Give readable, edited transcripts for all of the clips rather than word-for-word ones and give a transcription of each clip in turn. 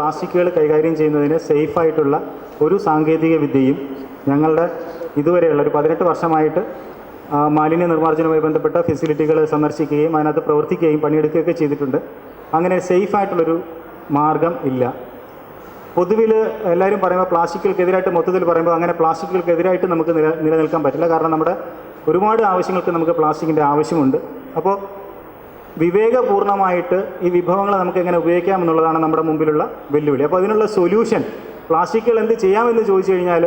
പ്ലാസ്റ്റിക്കുകൾ കൈകാര്യം ചെയ്യുന്നതിന് സേഫായിട്ടുള്ള ഒരു സാങ്കേതിക വിദ്യയും ഞങ്ങളുടെ ഇതുവരെയുള്ള ഒരു 18 വർഷമായിട്ട് മാലിന്യ നിർമ്മാർജ്ജനവുമായി ബന്ധപ്പെട്ട ഫെസിലിറ്റികൾ സന്ദർശിക്കുകയും അതിനകത്ത് പ്രവർത്തിക്കുകയും പണിയെടുക്കുകയൊക്കെ ചെയ്തിട്ടുണ്ട്. അങ്ങനെ സേഫായിട്ടുള്ളൊരു മാർഗം ഇല്ല. പൊതുവിൽ എല്ലാവരും പറയുമ്പോൾ പ്ലാസ്റ്റിക്കുകൾക്കെതിരായിട്ട് മൊത്തത്തിൽ പറയുമ്പോൾ അങ്ങനെ പ്ലാസ്റ്റിക്കുകൾക്കെതിരായിട്ട് നമുക്ക് നിലനിൽക്കാൻ പറ്റില്ല. കാരണം നമ്മുടെ ഒരുപാട് ആവശ്യങ്ങൾക്ക് നമുക്ക് പ്ലാസ്റ്റിക്കിൻ്റെ ആവശ്യമുണ്ട്. അപ്പോൾ വിവേകപൂർണ്ണമായിട്ട് ഈ വിഭവങ്ങളെ നമുക്ക് എങ്ങനെ ഉപയോഗിക്കാമെന്നുള്ളതാണ് നമ്മുടെ മുമ്പിലുള്ള വെല്ലുവിളി. അപ്പോൾ അതിനുള്ള സൊല്യൂഷൻ പ്ലാസ്റ്റിക്കുകൾ എന്ത് ചെയ്യാമെന്ന് ചോദിച്ചു കഴിഞ്ഞാൽ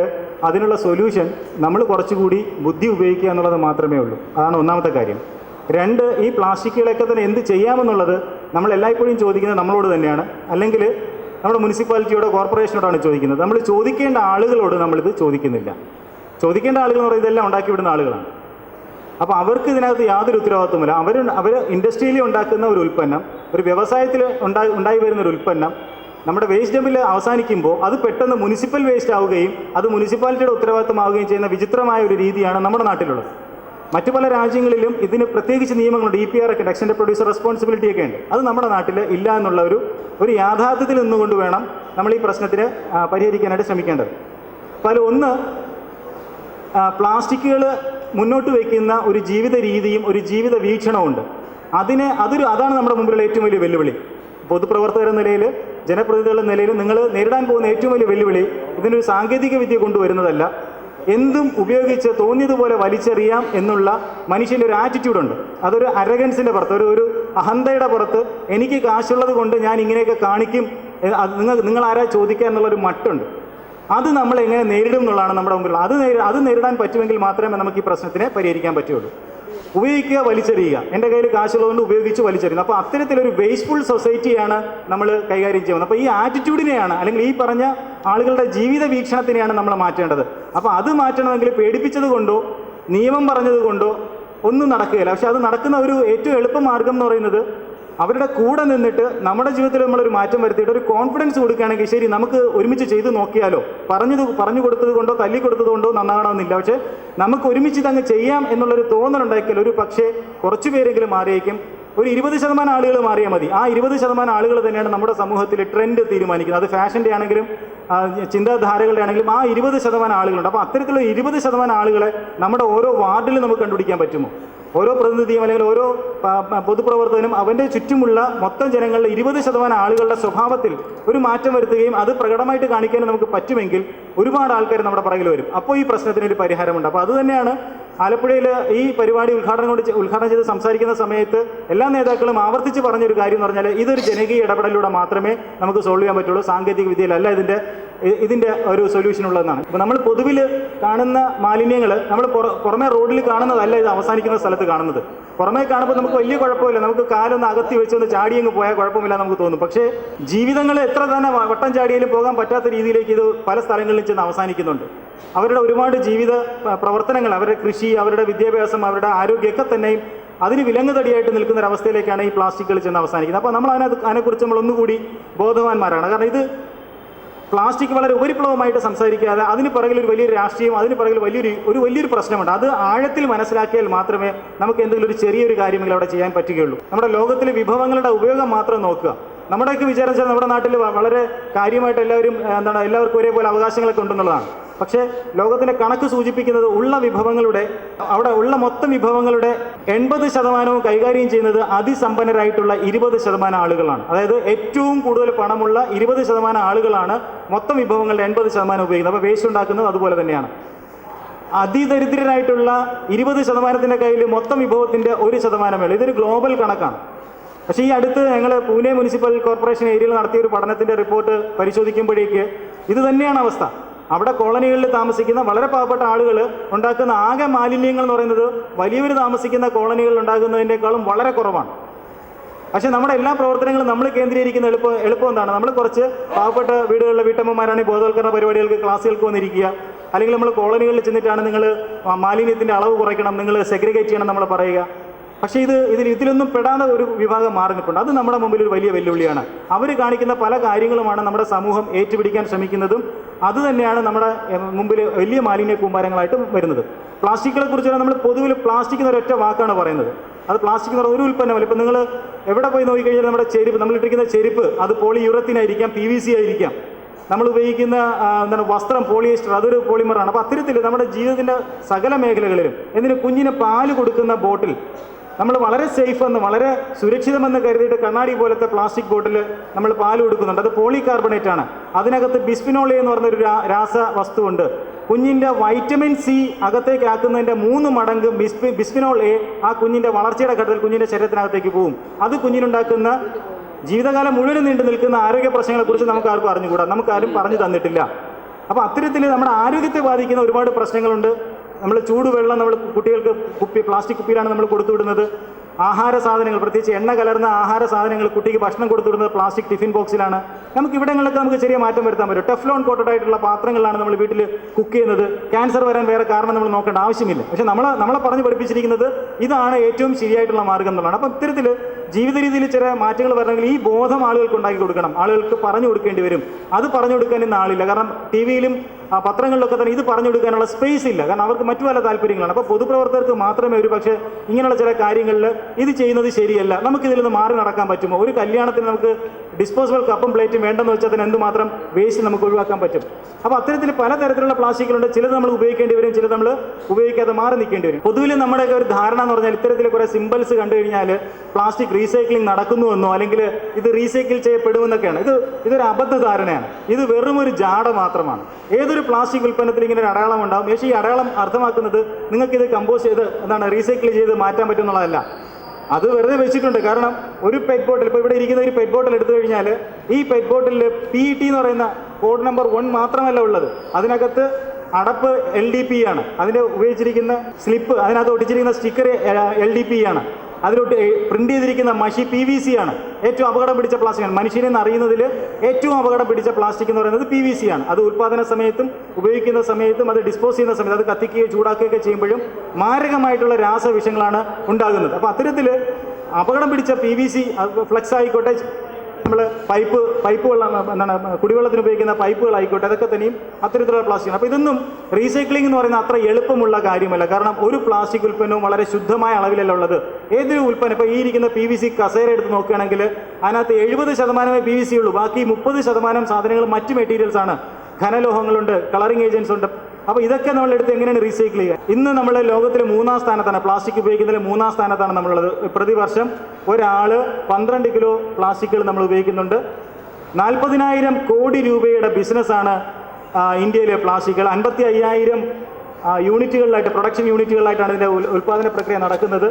അതിനുള്ള സൊല്യൂഷൻ നമ്മൾ കുറച്ചുകൂടി ബുദ്ധി ഉപയോഗിക്കുക എന്നുള്ളത് മാത്രമേ ഉള്ളൂ. അതാണ് ഒന്നാമത്തെ കാര്യം. 2, ഈ പ്ലാസ്റ്റിക്കുകളൊക്കെ തന്നെ എന്ത് ചെയ്യാമെന്നുള്ളത് നമ്മൾ എല്ലായ്പ്പോഴും ചോദിക്കുന്നത് നമ്മളോട് തന്നെയാണ്, അല്ലെങ്കിൽ നമ്മുടെ മുനിസിപ്പാലിറ്റിയോടോ കോർപ്പറേഷനോടാണ് ചോദിക്കുന്നത്. നമ്മൾ ചോദിക്കേണ്ട ആളുകളോട് നമ്മളിത് ചോദിക്കുന്നില്ല. ചോദിക്കേണ്ട ആളുകൾ എന്ന് പറയുന്നത് ഇതെല്ലാം ഉണ്ടാക്കിവിടുന്ന ആളുകളാണ്. അപ്പോൾ അവർക്ക് ഇതിനകത്ത് യാതൊരു ഉത്തരവാദിത്വമില്ല. അവർ ഇൻഡസ്ട്രിയിൽ ഉണ്ടാക്കുന്ന ഒരു ഉൽപ്പന്നം, ഒരു വ്യവസായത്തിൽ ഉണ്ടായി വരുന്ന ഒരു ഉൽപ്പന്നം നമ്മുടെ വേസ്റ്റ് ഡമ്പിൽ അവസാനിക്കുമ്പോൾ അത് പെട്ടെന്ന് മുനിസിപ്പൽ വേസ്റ്റ് ആവുകയും അത് മുനിസിപ്പാലിറ്റിയുടെ ഉത്തരവാദിത്വമാവുകയും ചെയ്യുന്ന വിചിത്രമായ ഒരു രീതിയാണ് നമ്മുടെ നാട്ടിലുള്ളത്. മറ്റു പല രാജ്യങ്ങളിലും ഇതിന് പ്രത്യേകിച്ച് നിയമങ്ങളുണ്ട്. EPR ഒക്കെ ഉണ്ട്, എക്സ്റ്റൻഡ് പ്രൊഡ്യൂസർ റെസ്പോൺസിബിലിറ്റി ഒക്കെ ഉണ്ട്. അത് നമ്മുടെ നാട്ടിൽ ഇല്ല എന്നുള്ള ഒരു യാഥാർത്ഥ്യത്തിൽ നിന്നുകൊണ്ട് വേണം നമ്മൾ ഈ പ്രശ്നത്തിന് പരിഹരിക്കാനായിട്ട് ശ്രമിക്കേണ്ടത്. അപ്പോൾ ഒന്ന്, പ്ലാസ്റ്റിക്കുകൾ മുന്നോട്ട് വയ്ക്കുന്ന ഒരു ജീവിത രീതിയും ഒരു ജീവിത വീക്ഷണമുണ്ട്. അതാണ് നമ്മുടെ മുമ്പിലുള്ള ഏറ്റവും വലിയ വെല്ലുവിളി. പൊതുപ്രവർത്തകർ നിലയിൽ, ജനപ്രതിനിധികളുടെ നിലയിൽ നിങ്ങൾ നേരിടാൻ പോകുന്ന ഏറ്റവും വലിയ വെല്ലുവിളി ഇതിനൊരു സാങ്കേതിക വിദ്യ കൊണ്ടുവരുന്നതല്ല, എന്തും ഉപയോഗിച്ച് തോന്നിയതുപോലെ വലിച്ചെറിയാം എന്നുള്ള മനുഷ്യൻ്റെ ഒരു ആറ്റിറ്റ്യൂഡുണ്ട്. അതൊരു അരഗൻസിൻ്റെ പുറത്ത്, ഒരു അഹന്തയുടെ പുറത്ത്, എനിക്ക് കാശുള്ളത് കൊണ്ട് ഞാൻ ഇങ്ങനെയൊക്കെ കാണിക്കും, നിങ്ങൾ ആരാ ചോദിക്കുക എന്നുള്ളൊരു മട്ടുണ്ട്. അത് നമ്മൾ എങ്ങനെ നേരിടും എന്നുള്ളതാണ് നമ്മുടെ മുമ്പിലുള്ള. അത് നേരിടാൻ പറ്റുമെങ്കിൽ മാത്രമേ നമുക്ക് ഈ പ്രശ്നത്തിനെ പരിഹരിക്കാൻ പറ്റുള്ളൂ. ഉപയോഗിക്കുക, വലിച്ചെറിയുക, എൻ്റെ കയ്യിൽ കാശുള്ളതുകൊണ്ട് ഉപയോഗിച്ച് വലിച്ചെറിയുന്നു. അപ്പോൾ അത്തരത്തിലൊരു വേസ്റ്റ്ഫുൾ സൊസൈറ്റിയാണ് നമ്മൾ കൈകാര്യം ചെയ്യുന്നത്. അപ്പോൾ ഈ ആറ്റിറ്റ്യൂഡിനെയാണ്, അല്ലെങ്കിൽ ഈ പറഞ്ഞ ആളുകളുടെ ജീവിത വീക്ഷണത്തിനെയാണ് നമ്മൾ മാറ്റേണ്ടത്. അപ്പോൾ അത് മാറ്റണമെങ്കിൽ പേടിപ്പിച്ചത് കൊണ്ടോ നിയമം പറഞ്ഞത് കൊണ്ടോ ഒന്നും നടക്കുകയില്ല. പക്ഷെ അത് നടക്കുന്ന ഒരു ഏറ്റവും എളുപ്പമാർഗം എന്ന് പറയുന്നത് അവരുടെ കൂടെ നിന്നിട്ട് നമ്മുടെ ജീവിതത്തിൽ നമ്മളൊരു മാറ്റം വരുത്തിയിട്ട് ഒരു കോൺഫിഡൻസ് കൊടുക്കുകയാണെങ്കിൽ ശരി നമുക്ക് ഒരുമിച്ച് ചെയ്ത് നോക്കിയാലോ, പറഞ്ഞു കൊടുത്തത് കൊണ്ടോ തല്ലി കൊടുത്തത് കൊണ്ടോ നന്നാകണമെന്നില്ല. പക്ഷേ നമുക്ക് ഒരുമിച്ച് ഇതങ്ങ് ചെയ്യാം എന്നുള്ളൊരു തോന്നലുണ്ടാക്കിയാൽ ഒരു പക്ഷേ കുറച്ച് പേരെങ്കിലും മാറിയേക്കും. ഒരു 20% ആളുകൾ മാറിയാൽ മതി. ആ 20% ആളുകൾ തന്നെയാണ് നമ്മുടെ സമൂഹത്തിൽ ട്രെൻഡ് തീരുമാനിക്കുന്നത്. അത് ഫാഷൻ്റെ ആണെങ്കിലും ചിന്താധാരകളുടെ ആണെങ്കിലും ആ 20% ആളുകളുണ്ട്. അപ്പോൾ അത്തരത്തിലുള്ള 20% ആളുകളെ നമ്മുടെ ഓരോ വാർഡിലും നമുക്ക് കണ്ടുപിടിക്കാൻ പറ്റുമോ? ഓരോ പ്രതിനിധിയും അല്ലെങ്കിൽ ഓരോ പൊതുപ്രവർത്തകനും അവൻ്റെ ചുറ്റുമുള്ള മൊത്തം ജനങ്ങളുടെ 20% ആളുകളുടെ സ്വഭാവത്തിൽ ഒരു മാറ്റം വരുത്തുകയും അത് പ്രകടമായിട്ട് കാണിക്കാനും നമുക്ക് പറ്റുമെങ്കിൽ ഒരുപാട് ആൾക്കാർ നമ്മുടെ പുറകിൽ വരും. അപ്പോൾ ഈ പ്രശ്നത്തിനൊരു പരിഹാരമുണ്ട്. അപ്പോൾ അതുതന്നെയാണ് ആലപ്പുഴയിൽ ഈ പരിപാടി ഉദ്ഘാടനം ചെയ്ത് സംസാരിക്കുന്ന സമയത്ത് എല്ലാ നേതാക്കളും ആവർത്തിച്ച് പറഞ്ഞൊരു കാര്യം എന്ന് പറഞ്ഞാൽ ഇതൊരു ജനകീയ ഇടപെടലിലൂടെ മാത്രമേ നമുക്ക് സോൾവ് ചെയ്യാൻ പറ്റുള്ളൂ. സാങ്കേതിക വിദ്യയിലല്ല ഇതിൻ്റെ ഒരു സൊല്യൂഷൻ ഉള്ളതെന്നാണ്. ഇപ്പോൾ നമ്മൾ പൊതുവിൽ കാണുന്ന മാലിന്യങ്ങൾ നമ്മൾ പുറമെ റോഡിൽ കാണുന്നതല്ല ഇത് അവസാനിക്കുന്ന സ്ഥലത്ത് കാണുന്നത്. പുറമേ കാണുമ്പോൾ നമുക്ക് വലിയ കുഴപ്പമില്ല, നമുക്ക് കാലൊന്ന് അകത്തി വെച്ചൊന്ന് ചാടിയങ്ങ് പോയാൽ കുഴപ്പമില്ല നമുക്ക് തോന്നും. പക്ഷേ ജീവിതങ്ങൾ എത്ര തന്നെ വട്ടം ചാടിയാലും പോകാൻ പറ്റാത്ത രീതിയിലേക്ക് ഇത് പല സ്ഥലങ്ങളിൽ ചെന്ന് അവസാനിക്കുന്നുണ്ട്. അവരുടെ ഒരുപാട് ജീവിത പ്രവർത്തനങ്ങൾ, അവരുടെ കൃഷി, അവരുടെ വിദ്യാഭ്യാസം, അവരുടെ ആരോഗ്യമൊക്കെ തന്നെയും അതിന് വിലങ്ങുതടിയായിട്ട് നിൽക്കുന്ന ഒരവസ്ഥയിലേക്കാണ് ഈ പ്ലാസ്റ്റിക്കുകൾ ചെന്ന് അവസാനിക്കുന്നത്. അപ്പോൾ നമ്മൾ അതിനെക്കുറിച്ച് നമ്മൾ ഒന്നുകൂടി ബോധവാന്മാരാണ്. കാരണം ഇത് പ്ലാസ്റ്റിക് വളരെ ഉപരിപ്ലവമായിട്ട് സംസാരിക്കാതെ അതിന് പിറകിൽ ഒരു വലിയൊരു രാഷ്ട്രീയം, അതിന് പിറകിൽ വലിയൊരു പ്രശ്നമുണ്ട്. അത് ആഴത്തിൽ മനസ്സിലാക്കിയാൽ മാത്രമേ നമുക്ക് എന്തെങ്കിലും ഒരു ചെറിയൊരു കാര്യമെങ്കിലും അവിടെ ചെയ്യാൻ പറ്റുകയുള്ളൂ. നമ്മുടെ ലോകത്തിലെ വിഭവങ്ങളുടെ ഉപയോഗം മാത്രം നോക്കുക. നമ്മുടെയൊക്കെ വിചാരിച്ചാൽ നമ്മുടെ നാട്ടിൽ വളരെ കാര്യമായിട്ട് എല്ലാവർക്കും ഒരേപോലെ അവകാശങ്ങളൊക്കെ ഉണ്ടെന്നുള്ളതാണ്. പക്ഷേ ലോകത്തിൻ്റെ കണക്ക് സൂചിപ്പിക്കുന്നത് അവിടെ ഉള്ള മൊത്തം വിഭവങ്ങളുടെ 80% കൈകാര്യം ചെയ്യുന്നത് അതിസമ്പന്നരായിട്ടുള്ള 20% ആളുകളാണ്. അതായത് ഏറ്റവും കൂടുതൽ പണമുള്ള 20% ആളുകളാണ് മൊത്തം വിഭവങ്ങളുടെ 80% ഉപയോഗിക്കുന്നത്. അപ്പോൾ വേസ്റ്റ് ഉണ്ടാക്കുന്നത് അതുപോലെ തന്നെയാണ്. അതിദരിദ്രരായിട്ടുള്ള 20%-ന്റെ കയ്യിൽ മൊത്തം വിഭവത്തിൻ്റെ 1% ഇതൊരു ഗ്ലോബൽ കണക്കാണ്. പക്ഷേ ഈ അടുത്ത് ഞങ്ങൾ പൂനെ മുനിസിപ്പൽ കോർപ്പറേഷൻ ഏരിയയിൽ നടത്തിയ ഒരു പഠനത്തിൻ്റെ റിപ്പോർട്ട് പരിശോധിക്കുമ്പോഴേക്ക് ഇത് തന്നെയാണ് അവസ്ഥ. അവിടെ കോളനികളിൽ താമസിക്കുന്ന വളരെ പാവപ്പെട്ട ആളുകൾ ഉണ്ടാക്കുന്ന ആകെ മാലിന്യങ്ങൾ എന്ന് പറയുന്നത് വലിയവർ താമസിക്കുന്ന കോളനികളിൽ ഉണ്ടാകുന്നതിനേക്കാളും വളരെ കുറവാണ്. പക്ഷേ നമ്മുടെ എല്ലാ പ്രവർത്തനങ്ങളും നമ്മൾ കേന്ദ്രീകരിക്കുന്ന എളുപ്പം എന്താണ്? നമ്മൾ കുറച്ച് പാവപ്പെട്ട വീടുകളിലെ വീട്ടമ്മമാരാണെങ്കിൽ ബോധവൽക്കരണ പരിപാടികൾക്ക്, ക്ലാസ്സുകൾക്ക് വന്നിരിക്കുക, അല്ലെങ്കിൽ നമ്മൾ കോളനികളിൽ ചെന്നിട്ടാണ് നിങ്ങൾ മാലിന്യത്തിൻ്റെ അളവ് കുറയ്ക്കണം, നിങ്ങൾ സെഗ്രിഗേറ്റ് ചെയ്യണം നമ്മൾ പറയുക. പക്ഷേ ഇതിലൊന്നും പെടാതെ ഒരു വിഭാഗം മാറി നിൽപ്പുണ്ട്. അത് നമ്മുടെ മുമ്പിൽ ഒരു വലിയ വെല്ലുവിളിയാണ്. അവർ കാണിക്കുന്ന പല കാര്യങ്ങളുമാണ് നമ്മുടെ സമൂഹം ഏറ്റുപിടിക്കാൻ ശ്രമിക്കുന്നതും അത് തന്നെയാണ് നമ്മുടെ മുമ്പിൽ വലിയ മാലിന്യ കൂമ്പാരങ്ങളായിട്ട് വരുന്നത്. പ്ലാസ്റ്റിക്കുകളെ കുറിച്ചാണ് നമ്മൾ പൊതുവിൽ പ്ലാസ്റ്റിക് എന്നൊരൊറ്റ വാക്കാണ് പറയുന്നത്. അത് പ്ലാസ്റ്റിക് എന്ന് പറഞ്ഞ ഒരു ഉൽപ്പന്നമല്ല. ഇപ്പം നിങ്ങൾ എവിടെ പോയി നോക്കിക്കഴിഞ്ഞാൽ നമ്മുടെ ചെരുപ്പ്, നമ്മളിട്ടിരിക്കുന്ന ചെരുപ്പ് അത് പോളിയൂറത്തിൻ ആയിരിക്കാം, PVC ആയിരിക്കാം. നമ്മൾ ഉപയോഗിക്കുന്ന എന്താണ് വസ്ത്രം പോളിയസ്റ്റർ, അതൊരു പോളിമറാണ്. അപ്പോൾ അത്തരത്തിൽ നമ്മുടെ ജീവിതത്തിൻ്റെ സകല മേഖലകളിലും എന്തിന് കുഞ്ഞിന് പാല് കൊടുക്കുന്ന ബോട്ടിൽ നമ്മൾ വളരെ സേഫ് എന്ന് വളരെ സുരക്ഷിതമെന്ന് കരുതിയിട്ട് കണ്ണാടി പോലത്തെ പ്ലാസ്റ്റിക് ബോട്ടിൽ നമ്മൾ പാല് കൊടുക്കുന്നുണ്ട്. അത് പോളികാർബണേറ്റ് ആണ്. അതിനകത്ത് ബിസ്ഫിനോൾ എ എന്ന് പറഞ്ഞൊരു രാസവസ്തുവുണ്ട്. കുഞ്ഞിൻ്റെ വൈറ്റമിൻ C അകത്തേക്ക് ആക്കുന്നതിൻ്റെ 3 മടങ്ങ് ബിസ്ഫിനോൾ എ ആ കുഞ്ഞിൻ്റെ വളർച്ചയുടെ ഘട്ടത്തിൽ കുഞ്ഞിൻ്റെ ശരീരത്തിനകത്തേക്ക് പോകും. അത് കുഞ്ഞിനുണ്ടാക്കുന്ന ജീവിതകാലം മുഴുവൻ നീണ്ടു നിൽക്കുന്ന ആരോഗ്യ പ്രശ്നങ്ങളെക്കുറിച്ച് നമുക്ക് ആർക്കും അറിഞ്ഞുകൂടാ, നമുക്കാരും പറഞ്ഞു തന്നിട്ടില്ല. അപ്പോൾ അത്തരത്തിൽ നമ്മുടെ ആരോഗ്യത്തെ ബാധിക്കുന്ന ഒരുപാട് പ്രശ്നങ്ങളുണ്ട്. നമ്മൾ ചൂടുവെള്ളം നമ്മൾ കുട്ടികൾക്ക് പ്ലാസ്റ്റിക് കുപ്പിയിലാണ് നമ്മൾ കൊടുത്തുവിടുന്നത്. ആഹാര സാധനങ്ങൾ, പ്രത്യേകിച്ച് എണ്ണ കലർന്ന ആഹാര സാധനങ്ങൾ കുട്ടിക്ക് ഭക്ഷണം കൊടുത്തുവിടുന്നത് പ്ലാസ്റ്റിക് ടിഫിൻ ബോക്സിലാണ്. നമുക്ക് ഇവിടങ്ങളിലൊക്കെ നമുക്ക് ചെറിയ മാറ്റം വരുത്താൻ പറ്റും. ടെഫ്ലോൺ കോട്ടഡ് ആയിട്ടുള്ള പാത്രങ്ങളിലാണ് നമ്മൾ വീട്ടിൽ കുക്ക് ചെയ്യുന്നത്. ക്യാൻസർ വരാൻ വേറെ കാരണം നമ്മൾ നോക്കേണ്ട ആവശ്യമില്ല. പക്ഷേ നമ്മളെ പറഞ്ഞു പഠിപ്പിച്ചിരിക്കുന്നത് ഇതാണ് ഏറ്റവും ശരിയായിട്ടുള്ള മാർഗം എന്നുള്ളതാണ്. അപ്പം ഇത്തരത്തിൽ ജീവിത രീതിയിൽ ചില മാറ്റങ്ങൾ വരണമെങ്കിൽ ഈ ബോധം ആളുകൾക്ക് ഉണ്ടാക്കി കൊടുക്കണം. ആളുകൾക്ക് പറഞ്ഞു കൊടുക്കേണ്ടി വരും. അത് പറഞ്ഞു കൊടുക്കാൻ ഇന്ന് ആളില്ല. കാരണം TV-യിലും പത്രങ്ങളിലൊക്കെ തന്നെ ഇത് പറഞ്ഞു കൊടുക്കാനുള്ള സ്പേസ് ഇല്ല. കാരണം അവർക്ക് മറ്റു പല താല്പര്യങ്ങളാണ്. അപ്പോൾ പൊതുപ്രവർത്തകർക്ക് മാത്രമേ ഒരു പക്ഷേ ഇങ്ങനെയുള്ള ചില കാര്യങ്ങളിൽ ഇത് ചെയ്യുന്നത് ശരിയല്ല, നമുക്കിതിൽ നിന്ന് മാറി നടക്കാൻ പറ്റുമോ, ഒരു കല്യാണത്തിന് നമുക്ക് ഡിസ്പോസിബിൾ കപ്പും പ്ലേറ്റും വേണ്ടെന്ന് വെച്ചാൽ അതിന് എന്തുമാത്രം വേസ്റ്റ് നമുക്ക് ഒഴിവാക്കാൻ പറ്റും. അപ്പോൾ അത്തരത്തിൽ പലതരത്തിലുള്ള പ്ലാസ്റ്റിക്കുകളുണ്ട്. ചിലത് നമ്മൾ ഉപയോഗിക്കേണ്ടി വരും, ചിലത് നമ്മൾ ഉപയോഗിക്കാതെ മാറി നിൽക്കേണ്ടി വരും. പൊതുവിൽ നമ്മുടെയൊക്കെ ഒരു ധാരണ എന്ന് പറഞ്ഞാൽ ഇത്തരത്തിൽ കുറേ സിമ്പിൾസ് കണ്ടു കഴിഞ്ഞാൽ പ്ലാസ്റ്റിക് റീസൈക്ലിംഗ് നടക്കുന്നുവെന്നോ അല്ലെങ്കിൽ ഇത് റീസൈക്കിൾ ചെയ്യപ്പെടുമെന്നൊക്കെയാണ്. ഇതൊരു അബദ്ധ ധാരണയാണ്. ഇത് വെറും ഒരു ജാട മാത്രമാണ്. ഏതൊരു പ്ലാസ്റ്റിക് ഉൽപ്പന്നത്തിൽ ഇങ്ങനെ ഒരു അടയാളം ഉണ്ടാകും. പക്ഷേ ഈ അടയാളം അർത്ഥമാക്കുന്നത് നിങ്ങൾക്കിത് കമ്പോസ് ചെയ്ത് റീസൈക്കിൾ ചെയ്ത് മാറ്റാൻ പറ്റുമെന്നുള്ളതല്ല. അത് വെറുതെ വെച്ചിട്ടുണ്ട്. കാരണം ഒരു പെറ്റ് ബോട്ടിൽ, ഇപ്പോൾ ഇവിടെ ഇരിക്കുന്ന ഒരു പെറ്റ് ബോട്ടിൽ എടുത്തു കഴിഞ്ഞാൽ ഈ പെറ്റ് ബോട്ടിൽ PET എന്ന് പറയുന്ന കോഡ് നമ്പർ 1 മാത്രമല്ല ഉള്ളത്. അതിനകത്ത് അടപ്പ് LDP ആണ്. അതിൻ്റെ ഉപയോഗിച്ചിരിക്കുന്ന സ്ലിപ്പ്, അതിനകത്ത് ഒട്ടിച്ചിരിക്കുന്ന സ്റ്റിക്കർ LDP ആണ്. അതിലോട്ട് പ്രിന്റ് ചെയ്തിരിക്കുന്ന മഷി PVC ആണ്. ഏറ്റവും അപകടം പിടിച്ച പ്ലാസ്റ്റിക്കാണ്. മനുഷ്യനെ അറിയുന്നതിൽ ഏറ്റവും അപകടം പിടിച്ച പ്ലാസ്റ്റിക് എന്ന് പറയുന്നത് PVC ആണ്. അത് ഉൽപ്പാദന സമയത്തും ഉപയോഗിക്കുന്ന സമയത്തും അത് ഡിസ്പോസ് ചെയ്യുന്ന സമയത്ത് അത് കത്തിക്കുകയോ ചൂടാക്കുകയൊക്കെ ചെയ്യുമ്പോഴും മാരകമായിട്ടുള്ള രാസവിഷങ്ങളാണ് ഉണ്ടാകുന്നത്. അപ്പോൾ അത്തരത്തിൽ അപകടം പിടിച്ച PVC ഫ്ലെക്സ് ആയിക്കോട്ടെ, നമ്മൾ പൈപ്പ് വെള്ളം കുടിവെള്ളത്തിന് ഉപയോഗിക്കുന്ന പൈപ്പുകളായിക്കോട്ടെ, അതൊക്കെ തന്നെയും അത്തരത്തിലുള്ള പ്ലാസ്റ്റിക്കാണ്. അപ്പോൾ ഇതൊന്നും റീസൈക്ലിംഗ് എന്ന് പറയുന്ന അത്ര എളുപ്പമുള്ള കാര്യമല്ല. കാരണം ഒരു പ്ലാസ്റ്റിക് ഉൽപ്പന്നവും വളരെ ശുദ്ധമായ അളവിലല്ല ഉള്ളത്. ഏതൊരു ഉൽപ്പന്നം, ഇപ്പോൾ ഈ ഇരിക്കുന്ന PVC കസേര എടുത്ത് നോക്കുകയാണെങ്കിൽ അതിനകത്ത് 70% PVC ഉള്ളൂ. ബാക്കി 30% സാധനങ്ങൾ മറ്റ് മെറ്റീരിയൽസ് ആണ്. ഘനലോഹങ്ങളുണ്ട്, കളറിംഗ് ഏജൻസ് ഉണ്ട്. അപ്പോൾ ഇതൊക്കെ നമ്മളെടുത്ത് എങ്ങനെയാണ് റീസൈക്കിൾ ചെയ്യുക? ഇന്ന് നമ്മൾ ലോകത്തിൽ 3-ാം സ്ഥാനത്താണ്, പ്ലാസ്റ്റിക് ഉപയോഗിക്കുന്നതിൽ 3-ാം സ്ഥാനത്താണ് നമ്മളുള്ളത്. പ്രതിവർഷം ഒരാൾ 12 കിലോ പ്ലാസ്റ്റിക്കുകൾ നമ്മൾ ഉപയോഗിക്കുന്നുണ്ട്. 40,000 കോടി രൂപയുടെ ബിസിനസ്സാണ് ഇന്ത്യയിലെ പ്ലാസ്റ്റിക്കുകൾ. 55,000 യൂണിറ്റുകളിലായിട്ട്, പ്രൊഡക്ഷൻ യൂണിറ്റുകളിലായിട്ടാണ് ഇതിൻ്റെ ഉൽപ്പാദന പ്രക്രിയ നടക്കുന്നത്.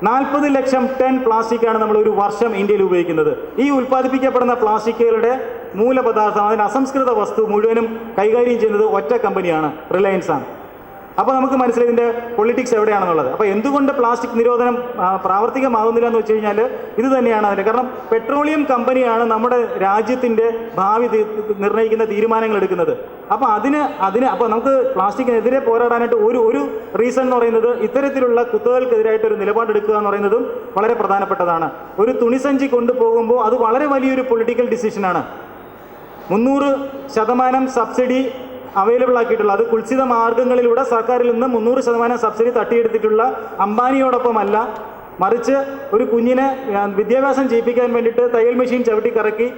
40 ലക്ഷം ടൺ പ്ലാസ്റ്റിക്കാണ് നമ്മൾ ഒരു വർഷം ഇന്ത്യയിൽ ഉപയോഗിക്കുന്നത്. ഈ ഉൽപ്പാദിപ്പിക്കപ്പെടുന്ന പ്ലാസ്റ്റിക്കുകളുടെ മൂലപദാർത്ഥം, അതിന് അസംസ്കൃത വസ്തു മുഴുവനും കൈകാര്യം ചെയ്യുന്നത് ഒറ്റ കമ്പനിയാണ്, റിലയൻസ് ആണ്. അപ്പോൾ നമുക്ക് മനസ്സിലായി ഇതിൻ്റെ പൊളിറ്റിക്സ് എവിടെയാണെന്നുള്ളത്. അപ്പോൾ എന്തുകൊണ്ട് പ്ലാസ്റ്റിക് നിരോധനം പ്രാവർത്തികമാകുന്നില്ല എന്ന് വെച്ച് കഴിഞ്ഞാൽ ഇത് തന്നെയാണ് അതിൻ്റെ കാരണം. പെട്രോളിയം കമ്പനിയാണ് നമ്മുടെ രാജ്യത്തിൻ്റെ ഭാവി നിർണ്ണയിക്കുന്ന തീരുമാനങ്ങൾ എടുക്കുന്നത്. അപ്പോൾ അപ്പോൾ നമുക്ക് പ്ലാസ്റ്റിക്കിനെതിരെ പോരാടാനായിട്ട് ഒരു റീസൺ എന്ന് പറയുന്നത് ഇത്തരത്തിലുള്ള കുത്തകൾക്കെതിരായിട്ട് ഒരു നിലപാടെടുക്കുക എന്ന് പറയുന്നതും വളരെ പ്രധാനപ്പെട്ടതാണ്. ഒരു തുണിസഞ്ചി കൊണ്ടുപോകുമ്പോൾ അത് വളരെ വലിയൊരു പൊളിറ്റിക്കൽ ഡിസിഷനാണ്. 300% സബ്സിഡി അവൈലബിൾ ആക്കിയിട്ടുള്ള, അത് കുൽസിത മാർഗങ്ങളിലൂടെ സർക്കാരിൽ നിന്ന് 300% സബ്സിഡി തട്ടിയെടുത്തിട്ടുള്ള അംബാനിയോടൊപ്പമല്ല, മറിച്ച് ഒരു കുഞ്ഞിനെ വിദ്യാഭ്യാസം ചെയ്യിപ്പിക്കാൻ വേണ്ടിയിട്ട് തയ്യൽ മെഷീൻ ചവിട്ടി കറക്കി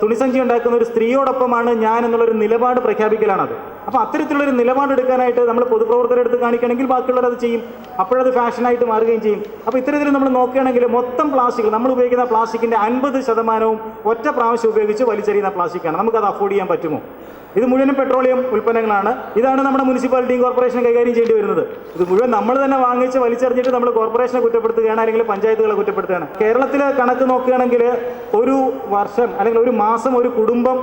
തുണിസഞ്ചി ഉണ്ടാക്കുന്ന ഒരു സ്ത്രീയോടൊപ്പമാണ് ഞാൻ എന്നുള്ളൊരു നിലപാട് പ്രഖ്യാപിക്കലാണത്. അപ്പോൾ അത്തരത്തിലുള്ളൊരു നിലപാടെടുക്കാനായിട്ട് നമ്മൾ പൊതുപ്രവർത്തകരെടുത്ത് കാണിക്കുകയാണെങ്കിൽ ബാക്കിയുള്ളവർ അത് ചെയ്യും. അപ്പോഴത് ഫാഷനായിട്ട് മാറുകയും ചെയ്യും. അപ്പോൾ ഇത്തരത്തിൽ നമ്മൾ നോക്കുകയാണെങ്കിൽ മൊത്തം പ്ലാസ്റ്റിക്, നമ്മൾ ഉപയോഗിക്കുന്ന പ്ലാസ്റ്റിക്കിൻ്റെ 50% ഒറ്റ പ്രാവശ്യം ഉപയോഗിച്ച് വലിച്ചെറിയുന്ന പ്ലാസ്റ്റിക്കാണ്. നമുക്കത് അഫോർഡ് ചെയ്യാൻ പറ്റുമോ? ഇത് മുഴുവനും പെട്രോളിയം ഉൽപ്പന്നങ്ങളാണ്. ഇതാണ് നമ്മുടെ മുനിസിപ്പാലിറ്റിയും കോർപ്പറേഷനും കൈകാര്യം ചെയ്യേണ്ടി വരുന്നത്. ഇത് മുഴുവൻ നമ്മൾ തന്നെ വാങ്ങിച്ച് വലിച്ചെറിഞ്ഞിട്ട് നമ്മൾ കോർപ്പറേഷനെ കുറ്റപ്പെടുത്തുകയാണ്, അല്ലെങ്കിൽ പഞ്ചായത്തുകളെ കുറ്റപ്പെടുത്തുകയാണ്. കേരളത്തിലെ കണക്ക് നോക്കുകയാണെങ്കിൽ ഒരു വർഷം അല്ലെങ്കിൽ ഒരു മാസം ഒരു കുടുംബം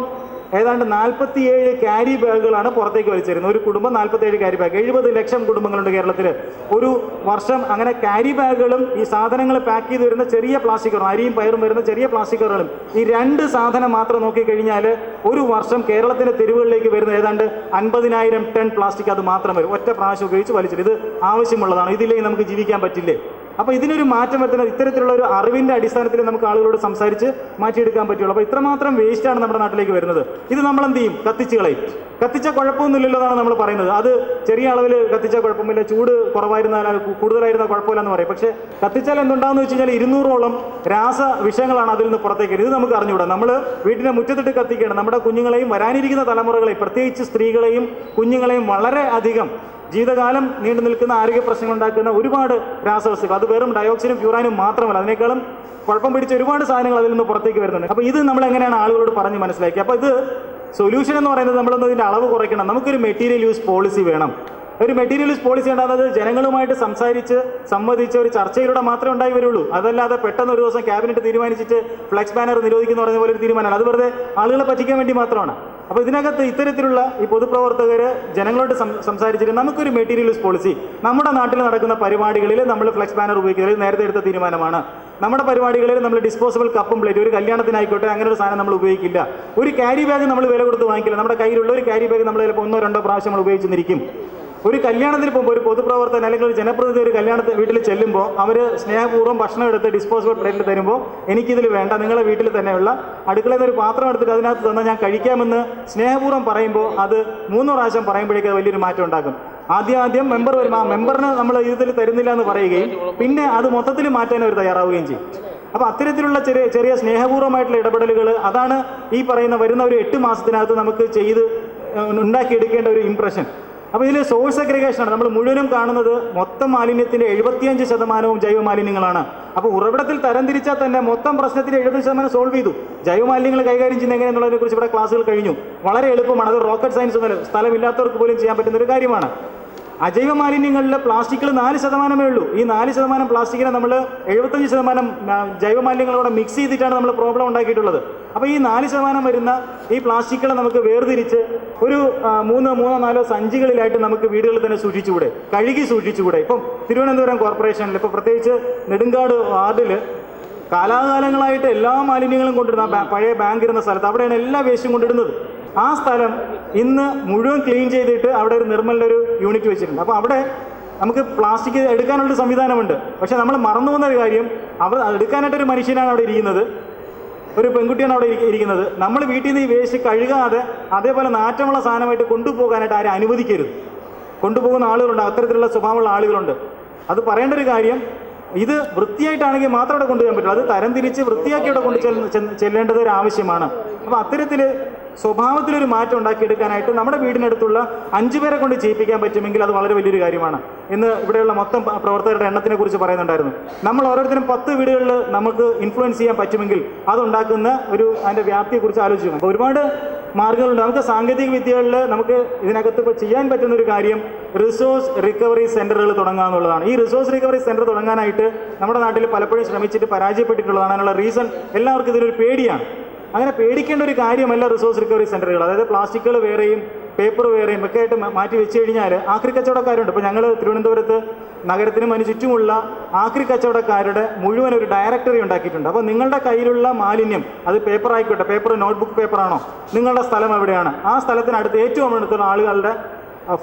ഏതാണ്ട് 47 ക്യാരി ബാഗുകളാണ് പുറത്തേക്ക് വലിച്ചെറിയുന്നത്. ഒരു കുടുംബം 47 ക്യാരി ബാഗ്. 70 ലക്ഷം കുടുംബങ്ങളുണ്ട് കേരളത്തിൽ. ഒരു വർഷം അങ്ങനെ ക്യാരി ബാഗുകളും ഈ സാധനങ്ങൾ പാക്ക് ചെയ്ത് വരുന്ന ചെറിയ പ്ലാസ്റ്റിക് കവറും, അരിയും പയറും വരുന്ന ചെറിയ പ്ലാസ്റ്റിക് കവറുകളും, ഈ 2 സാധനം മാത്രം നോക്കിക്കഴിഞ്ഞാൽ ഒരു വർഷം കേരളത്തിൻ്റെ തെരുവുകളിലേക്ക് വരുന്ന ഏതാണ്ട് 50,000 ടൺ പ്ലാസ്റ്റിക് അത് മാത്രം വരും. ഒറ്റ പ്രാവശ്യം ഉപയോഗിച്ച് വലിച്ചെറിയും. ഇത് ആവശ്യമുള്ളതാണ്. ഇതില്ലെങ്കിൽ നമുക്ക് ജീവിക്കാൻ പറ്റില്ലേ? അപ്പോൾ ഇതിനൊരു മാറ്റം വരുത്തുന്ന ഇത്തരത്തിലുള്ള ഒരു അറിവിൻ്റെ അടിസ്ഥാനത്തിൽ നമുക്ക് ആളുകളോട് സംസാരിച്ച് മാറ്റിയെടുക്കാൻ പറ്റുള്ളൂ. അപ്പോൾ ഇത്രമാത്രം വേസ്റ്റാണ് നമ്മുടെ നാട്ടിലേക്ക് വരുന്നത്. ഇത് നമ്മൾ എന്ത് ചെയ്യും? കത്തിച്ച് കളയും. കത്തിച്ച കുഴപ്പമൊന്നുമില്ലല്ലോ എന്നാണ് നമ്മൾ പറയുന്നത്. അത് ചെറിയ അളവിൽ കത്തിച്ച കുഴപ്പമില്ല, ചൂട് കുറവായിരുന്നാൽ കൂടുതലായിരുന്ന കുഴപ്പമില്ല എന്ന് പറയും. പക്ഷേ കത്തിച്ചാൽ എന്തുണ്ടാകുന്ന വെച്ച് കഴിഞ്ഞാൽ 200ഓളം രാസവിഷങ്ങളാണ് അതിൽ നിന്ന് പുറത്തേക്ക്. ഇത് നമുക്ക് അറിഞ്ഞുകൂടാ. നമ്മൾ വീട്ടിലെ മുറ്റത്തിട്ട് കത്തിക്കുകയാണ്. നമ്മുടെ കുഞ്ഞുങ്ങളെയും വരാനിരിക്കുന്ന തലമുറകളെയും പ്രത്യേകിച്ച് സ്ത്രീകളെയും കുഞ്ഞുങ്ങളെയും വളരെ അധികം ജീവിതകാലം നീണ്ടു നിൽക്കുന്ന ആരോഗ്യ പ്രശ്നങ്ങൾ ഉണ്ടാക്കുന്ന ഒരുപാട് രാസവസ്തുക്കൾ, അത് വെറും ഡയോക്സിനും ഫ്യൂറാനും മാത്രമല്ല, അതിനേക്കാളും കുഴപ്പം പിടിച്ച ഒരുപാട് സാധനങ്ങൾ അതിൽ നിന്ന് പുറത്തേക്ക് വരുന്നുണ്ട്. അപ്പോൾ ഇത് നമ്മൾ എങ്ങനെയാണ് ആളുകളോട് പറഞ്ഞ് മനസ്സിലാക്കി? അപ്പോൾ ഇത് സൊല്യൂഷൻ എന്ന് പറയുന്നത് നമ്മളൊന്ന് ഇതിൻ്റെ അളവ് കുറയ്ക്കണം. നമുക്കൊരു മെറ്റീരിയൽ യൂസ് പോളിസി വേണം. ഒരു മെറ്റീരിയൽ യൂസ് പോളിസി ഉണ്ടാകുന്നത് ജനങ്ങളുമായിട്ട് സംസാരിച്ച് സംവദിച്ച് ഒരു ചർച്ചയിലൂടെ മാത്രമേ ഉണ്ടായി വരുള്ളൂ. അതല്ലാതെ പെട്ടെന്ന് ഒരു ദിവസം ക്യാബിനറ്റ് തീരുമാനിച്ചിട്ട് ഫ്ലെക്സ് ബാനർ നിരോധിക്കുന്ന പറഞ്ഞ പോലെ ഒരു തീരുമാനമല്ല. അത് വെറുതെ ആളുകളെ പറ്റിക്കാൻ വേണ്ടി മാത്രമാണ്. അപ്പോൾ ഇതിനകത്ത് ഇത്തരത്തിലുള്ള ഈ പൊതുപ്രവർത്തകർ ജനങ്ങളോട് സംസാരിച്ചിട്ട് നമുക്കൊരു മെറ്റീരിയൽ യൂസ് പോളിസി, നമ്മുടെ നാട്ടിൽ നടക്കുന്ന പരിപാടികളിൽ നമ്മൾ ഫ്ലെക്സ് ബാനർ ഉപയോഗിക്കുന്നത് നേരത്തെ എടുത്ത തീരുമാനമാണ്. നമ്മുടെ പരിപാടികളിൽ നമ്മൾ ഡിസ്പോസിബിൾ കപ്പും പ്ലേറ്റ്, ഒരു കല്യാണത്തിനായിക്കോട്ടെ അങ്ങനെ ഒരു സാധനം നമ്മൾ ഉപയോഗിക്കില്ല. ഒരു ക്യാരി ബാഗ് നമ്മൾ വില കൊടുത്ത് വാങ്ങിക്കില്ല. നമ്മുടെ കയ്യിലുള്ള ഒരു ക്യാരി ബാഗ് നമ്മൾ ചിലപ്പോൾ 1-2 പ്രാവശ്യം നമ്മൾ ഉപയോഗിച്ചിരിക്കും. ഒരു കല്യാണത്തിന് പോകുമ്പോൾ ഒരു പൊതുപ്രവർത്തകൻ അല്ലെങ്കിൽ ഒരു ജനപ്രതിനിധി ഒരു കല്യാണത്തിൽ വീട്ടിൽ ചെല്ലുമ്പോൾ അവർ സ്നേഹപൂർവ്വം ഭക്ഷണം എടുത്ത് ഡിസ്പോസിബിൾ പ്ലേറ്റിൽ തരുമ്പോൾ എനിക്കിതിൽ വേണ്ട, നിങ്ങളെ വീട്ടിൽ തന്നെയുള്ള അടുക്കളയിൽ നിന്ന് ഒരു പാത്രം എടുത്തിട്ട് അതിനകത്ത് തന്നാൽ ഞാൻ കഴിക്കാമെന്ന് സ്നേഹപൂർവ്വം പറയുമ്പോൾ അത് 3 പ്രാവശ്യം പറയുമ്പോഴേക്കും അത് വലിയൊരു മാറ്റം ഉണ്ടാക്കും. ആദ്യം മെമ്പർ വരും, ആ മെമ്പറിന് നമ്മൾ ഇതിൽ തരുന്നില്ല എന്ന് പറയുകയും പിന്നെ അത് മൊത്തത്തിൽ മാറ്റാൻ അവർ തയ്യാറാവുകയും ചെയ്യും. അപ്പോൾ അത്തരത്തിലുള്ള ചെറിയ സ്നേഹപൂർവ്വമായിട്ടുള്ള ഇടപെടലുകൾ, അതാണ് ഈ പറയുന്ന വരുന്ന ഒരു 8 മാസത്തിനകത്ത് നമുക്ക് ചെയ്ത് ഉണ്ടാക്കിയെടുക്കേണ്ട ഒരു ഇംപ്രഷൻ. അപ്പോൾ ഇതിൽ സോഴ്സ് അഗ്രിഗേഷനാണ്. നമ്മൾ മുഴുവനും കാണുന്നത് മൊത്തം മാലിന്യത്തിൻ്റെ 75% ജൈവ മാലിന്യങ്ങളാണ്. അപ്പോൾ ഉറവിടത്തിൽ തരംതിരിച്ചാൽ തന്നെ മൊത്തം പ്രശ്നത്തിൻ്റെ 70% സോൾവ് ചെയ്തു. ജൈവമാലിന്യങ്ങൾ കൈകാര്യം ചെയ്യുന്നത് എങ്ങനെയെന്നുള്ളതിനെ കുറിച്ച് ഇവിടെ ക്ലാസ്സുകൾ കഴിഞ്ഞു. വളരെ എളുപ്പമാണ്. അത് റോക്കറ്റ് സയൻസ് ഒന്നുമല്ല, സ്ഥലമില്ലാത്തവർക്ക് പോലും ചെയ്യാൻ പറ്റുന്ന ഒരു കാര്യമാണ്. അജൈവ മാലിന്യങ്ങളിൽ പ്ലാസ്റ്റിക്കുകൾ 4% ഉള്ളൂ. ഈ 4% പ്ലാസ്റ്റിക്കിനെ നമ്മൾ 75% ജൈവ മാലിന്യങ്ങളോടെ മിക്സ് ചെയ്തിട്ടാണ് നമ്മൾ പ്രോബ്ലം ഉണ്ടാക്കിയിട്ടുള്ളത്. അപ്പോൾ ഈ 4% വരുന്ന ഈ പ്ലാസ്റ്റിക്കുകളെ നമുക്ക് വേർതിരിച്ച് ഒരു 3-4 സഞ്ചികളിലായിട്ട് നമുക്ക് വീടുകളിൽ തന്നെ സൂക്ഷിച്ചുകൂടെ, കഴുകി സൂക്ഷിച്ചുകൂടെ? ഇപ്പം തിരുവനന്തപുരം കോർപ്പറേഷനിൽ ഇപ്പോൾ പ്രത്യേകിച്ച് നെടുങ്കാട് വാർഡിൽ കാലാകാലങ്ങളായിട്ട് എല്ലാ മാലിന്യങ്ങളും കൊണ്ടിരുന്ന പഴയ ബാങ്ക് ഇരുന്ന സ്ഥലത്ത് അവിടെയാണ് എല്ലാ വേസ്റ്റും കൊണ്ടിടുന്നത്. ആ സ്ഥലം ഇന്ന് മുഴുവൻ ക്ലീൻ ചെയ്തിട്ട് അവിടെ ഒരു നിർമ്മലൊരു യൂണിറ്റ് വെച്ചിട്ടുണ്ട്. അപ്പോൾ അവിടെ നമുക്ക് പ്ലാസ്റ്റിക് എടുക്കാനുള്ളൊരു സംവിധാനമുണ്ട്. പക്ഷേ നമ്മൾ മറന്നു പോകുന്ന ഒരു കാര്യം, അവർ എടുക്കാനായിട്ടൊരു മനുഷ്യനാണ് അവിടെ ഇരിക്കുന്നത്, ഒരു പെൺകുട്ടിയാണ് അവിടെ ഇരിക്കുന്നത്. നമ്മൾ വീട്ടിൽ നിന്ന് ഈ വേസ്റ്റ് കഴുകാതെ അതേപോലെ നാറ്റമുള്ള സാധനമായിട്ട് കൊണ്ടുപോകാനായിട്ട് ആരും അനുവദിക്കരുത്. കൊണ്ടുപോകുന്ന ആളുകളുണ്ട്, അത്തരത്തിലുള്ള സ്വഭാവമുള്ള ആളുകളുണ്ട്. അത് പറയേണ്ട ഒരു കാര്യം, ഇത് വൃത്തിയായിട്ടാണെങ്കിൽ മാത്രം അവിടെ കൊണ്ടുപോകാൻ പറ്റില്ല, അത് തരംതിരിച്ച് വൃത്തിയാക്കി അവിടെ കൊണ്ട് ചെല്ലേണ്ടത് ഒരു ആവശ്യമാണ്. അപ്പോൾ അത്തരത്തിൽ സ്വഭാവത്തിലൊരു മാറ്റം ഉണ്ടാക്കിയെടുക്കാനായിട്ട് നമ്മുടെ വീടിനടുത്തുള്ള 5 പേരെ കൊണ്ട് ചെയ്യിപ്പിക്കാൻ പറ്റുമെങ്കിൽ അത് വളരെ വലിയൊരു കാര്യമാണ്. ഇന്ന് ഇവിടെയുള്ള മൊത്തം പ്രവർത്തകരുടെ എണ്ണത്തിനെ കുറിച്ച് പറയുന്നുണ്ടായിരുന്നു. നമ്മൾ ഓരോരുത്തരും 10 വീടുകളിൽ നമുക്ക് ഇൻഫ്ലുവൻസ് ചെയ്യാൻ പറ്റുമെങ്കിൽ അതുണ്ടാക്കുന്ന അതിൻ്റെ വ്യാപ്തിയെക്കുറിച്ച് ആലോചിക്കണം. അപ്പോൾ ഒരുപാട് മാർഗ്ഗങ്ങളുണ്ട്. നമുക്ക് സാങ്കേതിക വിദ്യകളിൽ നമുക്ക് ഇതിനകത്ത് ഇപ്പോൾ ചെയ്യാൻ പറ്റുന്ന ഒരു കാര്യം റിസോഴ്സ് റിക്കവറി സെൻ്ററുകൾ തുടങ്ങുക എന്നുള്ളതാണ്. ഈ റിസോഴ്സ് റിക്കവറി സെൻ്റർ തുടങ്ങാനായിട്ട് നമ്മുടെ നാട്ടിൽ പലപ്പോഴും ശ്രമിച്ചിട്ട് പരാജയപ്പെട്ടിട്ടുള്ളതാണ്. അതിനുള്ള റീസൺ എല്ലാവർക്കും ഇതിലൊരു പേടിയാണ്. അങ്ങനെ പേടിക്കേണ്ട ഒരു കാര്യമല്ല റിസോഴ്സ് റിക്കവറി സെൻ്ററുകൾ. അതായത് പ്ലാസ്റ്റിക്കുകൾ വേറെയും പേപ്പർ വേറെയും ഒക്കെ ആയിട്ട് മാറ്റി വെച്ച് കഴിഞ്ഞാൽ ആക്രി കച്ചവടക്കാരുണ്ട്. ഇപ്പോൾ ഞങ്ങൾ തിരുവനന്തപുരത്ത് നഗരത്തിനും അതിന് ചുറ്റുമുള്ള ആക്രി കച്ചവടക്കാരുടെ മുഴുവൻ ഒരു ഡയറക്ടറി ഉണ്ടാക്കിയിട്ടുണ്ട്. അപ്പോൾ നിങ്ങളുടെ കയ്യിലുള്ള മാലിന്യം, അത് പേപ്പർ ആയിക്കോട്ടെ, പേപ്പർ നോട്ട്ബുക്ക് പേപ്പറാണോ, നിങ്ങളുടെ സ്ഥലം എവിടെയാണ്, ആ സ്ഥലത്തിനടുത്ത് ഏറ്റവും അടുത്തുള്ള ആളുകളുടെ